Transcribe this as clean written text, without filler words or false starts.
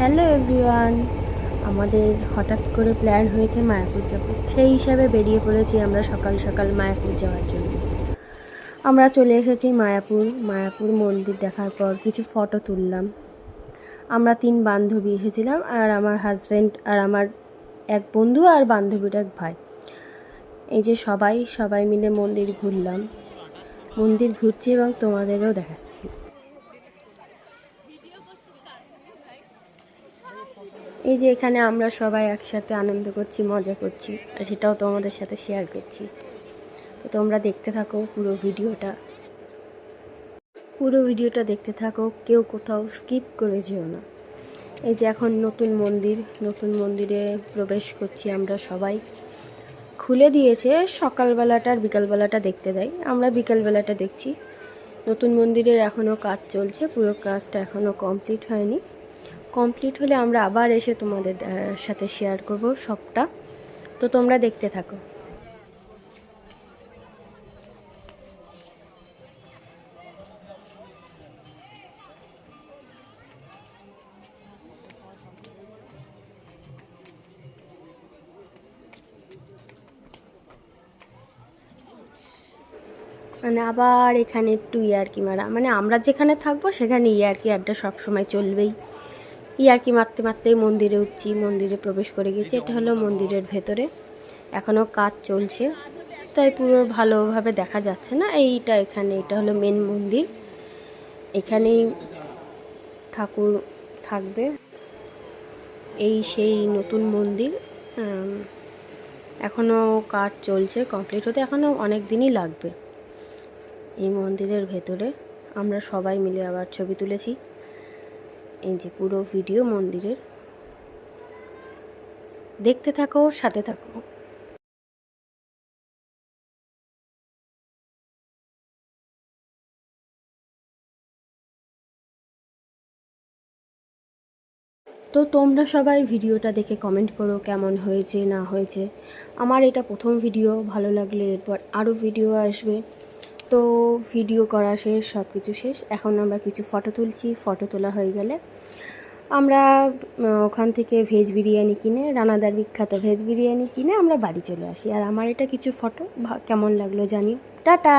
Hello everyone, আমাদের হঠাৎ করে প্ল্যান হয়েছে মায়াপুর যাব। সেই হিসাবে বেরিয়ে পড়েছি আমরা সকাল সকাল মায়াপুর যাওয়ার জন্য। আমরা চলে এসেছি মায়াপুর মন্দির দেখার পর কিছু ফটো তুললাম। আমরা 3 বান্ধবী এসেছিলাম, আর আমার হাজব্যান্ড আর আমার এক বন্ধু আর বান্ধবীর এক ভাই। এই যে সবাই মিলে মন্দির ঘুরলাম, মন্দির ঘুরছি এবং তোমাদেরও দেখাচ্ছি। এই যে এখানে আমরা সবাই একসাথে আনন্দ করছি, মজা করছি, আর সেটাও তোমাদের সাথে শেয়ার করছি। তো তোমরা দেখতে থাকো পুরো ভিডিওটা দেখতে থাকো, কেউ কোথাও স্কিপ করে যেও না। এই যে এখন নতুন মন্দিরে প্রবেশ করছি আমরা সবাই। খুলে দিয়েছে সকালবেলাটা আর বিকালবেলাটা দেখতে দেয়, আমরা বিকালবেলাটা দেখছি। নতুন মন্দিরের এখনও কাজ চলছে, পুরো কাজটা এখনও কমপ্লিট হয়নি। কমপ্লিট হলে আমরা আবার এসে তোমাদের সাথে শেয়ার করব সবটা। তো তোমরা দেখতে থাকো। মানে আবার এখানে একটু ইয়ার্কি মারা, মানে আমরা যেখানে থাকবো সেখানে ইয়ার্কি আড্ডা সবসময় চলবেই। ইয়ার্কি মারতে মারতেই মন্দিরে উঠছি, মন্দিরে প্রবেশ করে গেছি। এটা হলো মন্দিরের ভেতরে, এখনও কাজ চলছে তাই পুরো ভালোভাবে দেখা যাচ্ছে না। এটা হলো মেন মন্দির, এখানেই ঠাকুর থাকবে। এই সেই নতুন মন্দির, এখনও কাজ চলছে, কমপ্লিট হতে এখনও অনেক দিনই লাগবে। এই মন্দিরের ভেতরে আমরা সবাই মিলে আবার ছবি তুলেছি। এই যে পুরো ভিডিও মন্দিরের, দেখতে থাকো, সাথে থাকো। তো তোমরা সবাই ভিডিওটা দেখে কমেন্ট করো কেমন হয়েছে না হয়েছে। আমার এটা প্রথম ভিডিও, ভালো লাগলে এরপর আরও ভিডিও আসবে। তো ভিডিও করা শেষ, সব কিছু শেষ। এখন আমরা কিছু ফটো তুলছি, ফটো তোলা হয়ে গেলে আমরা ওখান থেকে ভেজ বিরিয়ানি কিনে, রানাদার বিখ্যাত ভেজ বিরিয়ানি কিনে আমরা বাড়ি চলে আসি। আর আমার এটা কিছু ফটো কেমন লাগলো জানিও। টাটা।